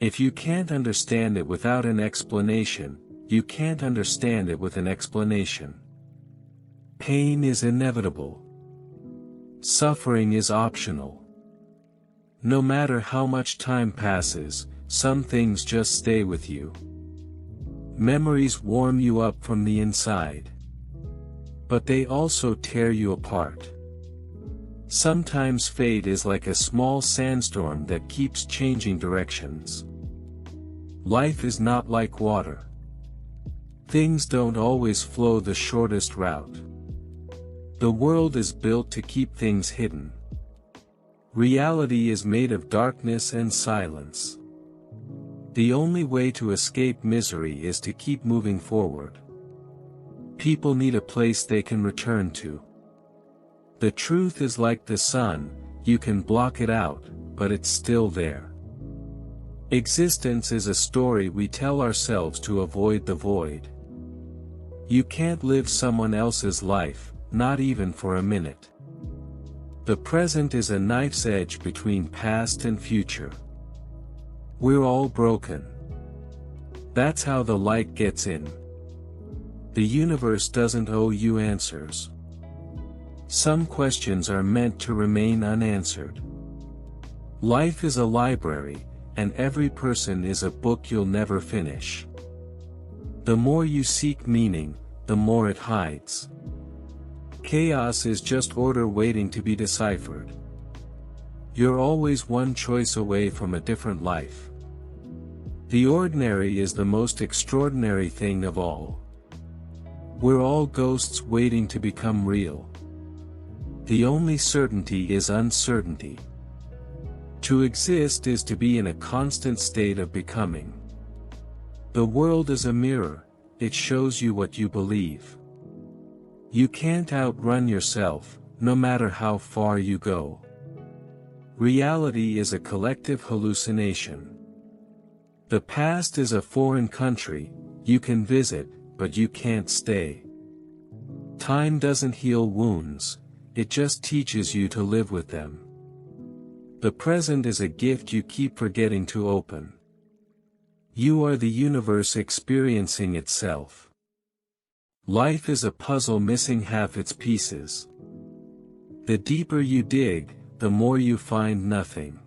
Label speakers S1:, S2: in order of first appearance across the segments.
S1: If you can't understand it without an explanation, you can't understand it with an explanation. Pain is inevitable. Suffering is optional. No matter how much time passes, some things just stay with you. Memories warm you up from the inside. But they also tear you apart. Sometimes fate is like a small sandstorm that keeps changing directions. Life is not like water. Things don't always flow the shortest route. The world is built to keep things hidden. Reality is made of darkness and silence. The only way to escape misery is to keep moving forward. People need a place they can return to. The truth is like the sun, you can block it out, but it's still there. Existence is a story we tell ourselves to avoid the void. You can't live someone else's life, not even for a minute. The present is a knife's edge between past and future. We're all broken. That's how the light gets in. The universe doesn't owe you answers. Some questions are meant to remain unanswered. Life is a library, and every person is a book you'll never finish. The more you seek meaning, the more it hides. Chaos is just order waiting to be deciphered. You're always one choice away from a different life. The ordinary is the most extraordinary thing of all. We're all ghosts waiting to become real. The only certainty is uncertainty. To exist is to be in a constant state of becoming. The world is a mirror, it shows you what you believe. You can't outrun yourself, no matter how far you go. Reality is a collective hallucination. The past is a foreign country, you can visit, but you can't stay. Time doesn't heal wounds, it just teaches you to live with them. The present is a gift you keep forgetting to open. You are the universe experiencing itself. Life is a puzzle missing half its pieces. The deeper you dig, the more you find nothing.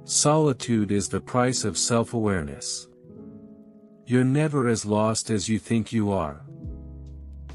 S1: Solitude is the price of self-awareness. You're never as lost as you think you are.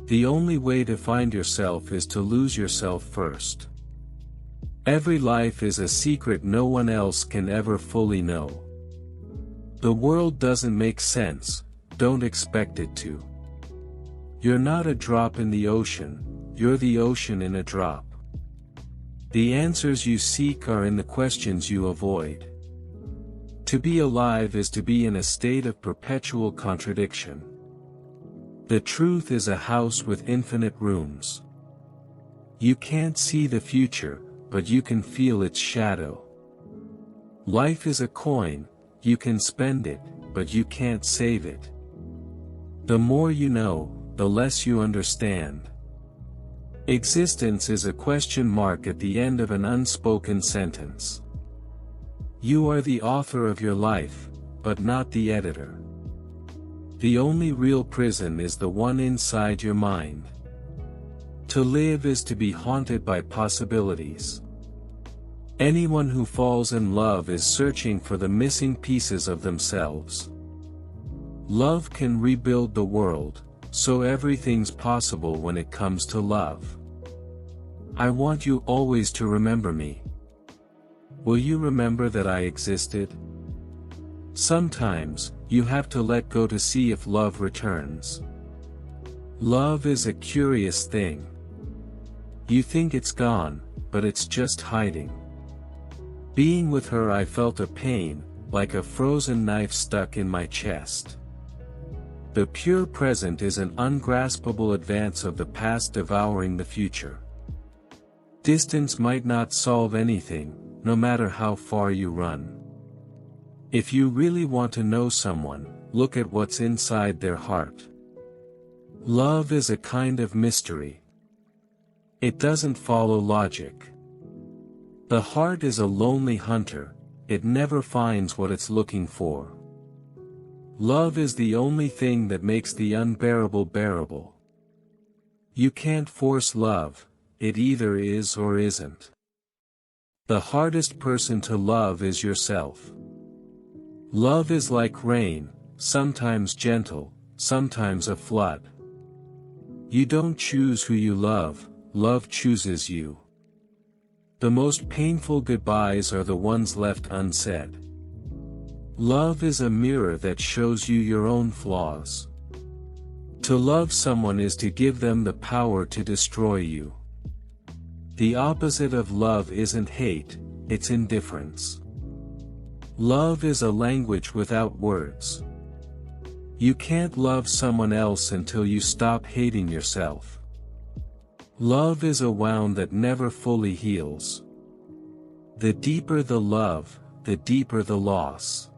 S1: The only way to find yourself is to lose yourself first. Every life is a secret no one else can ever fully know. The world doesn't make sense, don't expect it to. You're not a drop in the ocean, you're the ocean in a drop. The answers you seek are in the questions you avoid. To be alive is to be in a state of perpetual contradiction. The truth is a house with infinite rooms. You can't see the future, but you can feel its shadow. Life is a coin, you can spend it, but you can't save it. The more you know, the less you understand. Existence is a question mark at the end of an unspoken sentence. You are the author of your life, but not the editor. The only real prison is the one inside your mind. To live is to be haunted by possibilities. Anyone who falls in love is searching for the missing pieces of themselves. Love can rebuild the world, so everything's possible when it comes to love. I want you always to remember me. Will you remember that I existed? Sometimes, you have to let go to see if love returns. Love is a curious thing. You think it's gone, but it's just hiding. Being with her I felt a pain, like a frozen knife stuck in my chest. The pure present is an ungraspable advance of the past devouring the future. Distance might not solve anything, no matter how far you run. If you really want to know someone, look at what's inside their heart. Love is a kind of mystery. It doesn't follow logic. The heart is a lonely hunter, it never finds what it's looking for. Love is the only thing that makes the unbearable bearable. You can't force love, it either is or isn't. The hardest person to love is yourself. Love is like rain, sometimes gentle, sometimes a flood. You don't choose who you love, love chooses you. The most painful goodbyes are the ones left unsaid. Love is a mirror that shows you your own flaws. To love someone is to give them the power to destroy you. The opposite of love isn't hate, it's indifference. Love is a language without words. You can't love someone else until you stop hating yourself. Love is a wound that never fully heals. The deeper the love, the deeper the loss.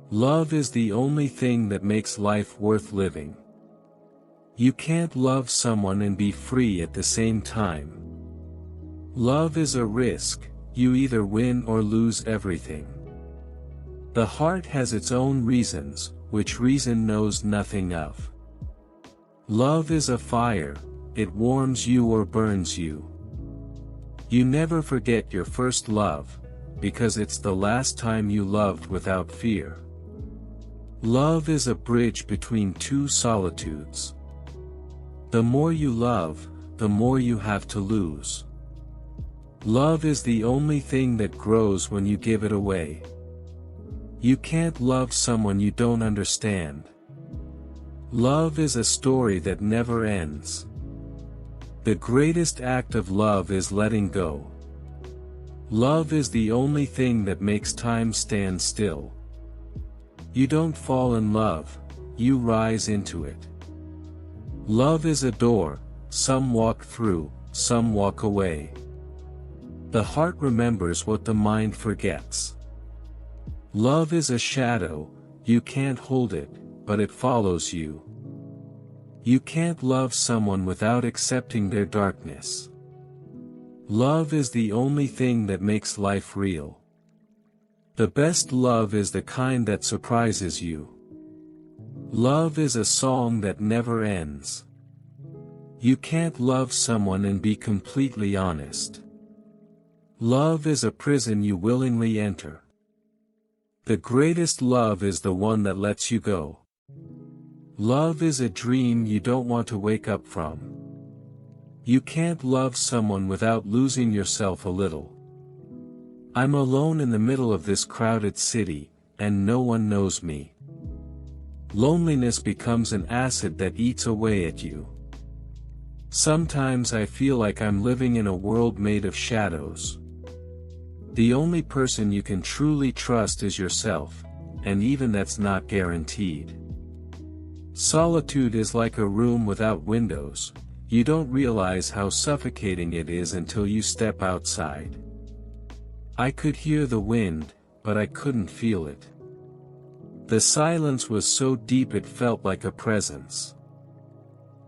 S1: Love is the only thing that makes life worth living. You can't love someone and be free at the same time. Love is a risk, you either win or lose everything. The heart has its own reasons, which reason knows nothing of. Love is a fire, it warms you or burns you. You never forget your first love, because it's the last time you loved without fear. Love is a bridge between two solitudes. The more you love, the more you have to lose. Love is the only thing that grows when you give it away. You can't love someone you don't understand. Love is a story that never ends. The greatest act of love is letting go. Love is the only thing that makes time stand still. You don't fall in love, you rise into it. Love is a door, some walk through, some walk away. The heart remembers what the mind forgets. Love is a shadow, you can't hold it, but it follows you. You can't love someone without accepting their darkness. Love is the only thing that makes life real. The best love is the kind that surprises you. Love is a song that never ends. You can't love someone and be completely honest. Love is a prison you willingly enter. The greatest love is the one that lets you go. Love is a dream you don't want to wake up from. You can't love someone without losing yourself a little. I'm alone in the middle of this crowded city, and no one knows me. Loneliness becomes an acid that eats away at you. Sometimes I feel like I'm living in a world made of shadows. The only person you can truly trust is yourself, and even that's not guaranteed. Solitude is like a room without windows, you don't realize how suffocating it is until you step outside. I could hear the wind, but I couldn't feel it. The silence was so deep it felt like a presence.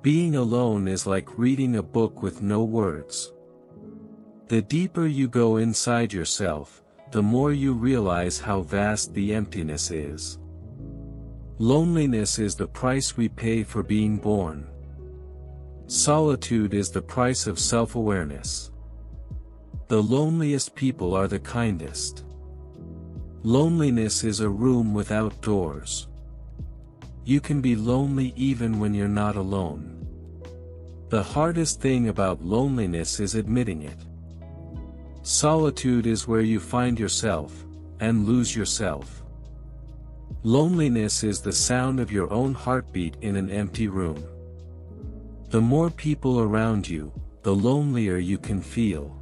S1: Being alone is like reading a book with no words. The deeper you go inside yourself, the more you realize how vast the emptiness is. Loneliness is the price we pay for being born. Solitude is the price of self-awareness. The loneliest people are the kindest. Loneliness is a room without doors. You can be lonely even when you're not alone. The hardest thing about loneliness is admitting it. Solitude is where you find yourself, and lose yourself. Loneliness is the sound of your own heartbeat in an empty room. The more people around you, the lonelier you can feel.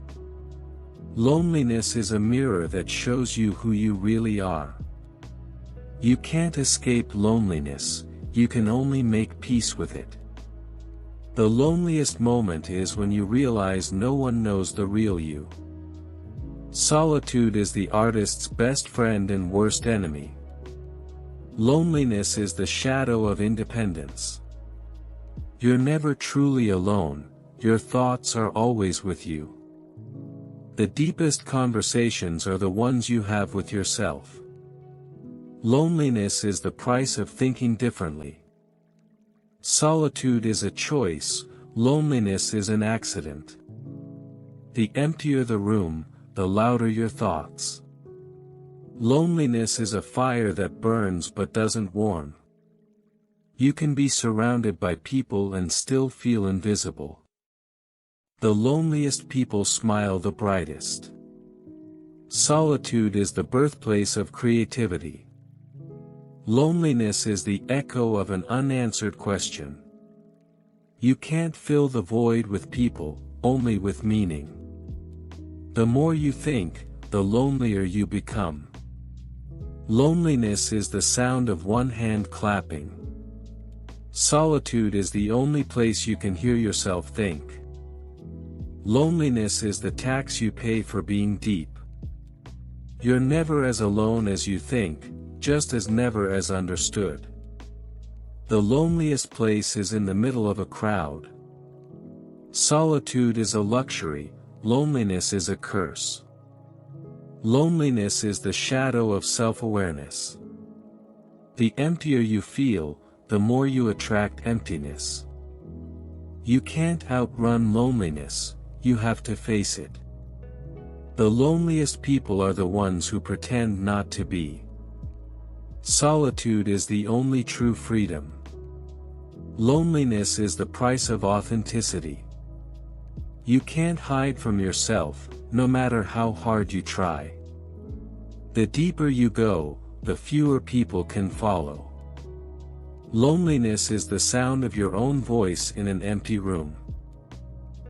S1: Loneliness is a mirror that shows you who you really are. You can't escape loneliness, you can only make peace with it. The loneliest moment is when you realize no one knows the real you. Solitude is the artist's best friend and worst enemy. Loneliness is the shadow of independence. You're never truly alone, your thoughts are always with you. The deepest conversations are the ones you have with yourself. Loneliness is the price of thinking differently. Solitude is a choice, loneliness is an accident. The emptier the room, the louder your thoughts. Loneliness is a fire that burns but doesn't warm. You can be surrounded by people and still feel invisible. The loneliest people smile the brightest. Solitude is the birthplace of creativity. Loneliness is the echo of an unanswered question. You can't fill the void with people, only with meaning. The more you think, the lonelier you become. Loneliness is the sound of one hand clapping. Solitude is the only place you can hear yourself think. Loneliness is the tax you pay for being deep. You're never as alone as you think, just as never as understood. The loneliest place is in the middle of a crowd. Solitude is a luxury, loneliness is a curse. Loneliness is the shadow of self-awareness. The emptier you feel, the more you attract emptiness. You can't outrun loneliness, you have to face it. The loneliest people are the ones who pretend not to be. Solitude is the only true freedom. Loneliness is the price of authenticity. You can't hide from yourself, no matter how hard you try. The deeper you go, the fewer people can follow. Loneliness is the sound of your own voice in an empty room.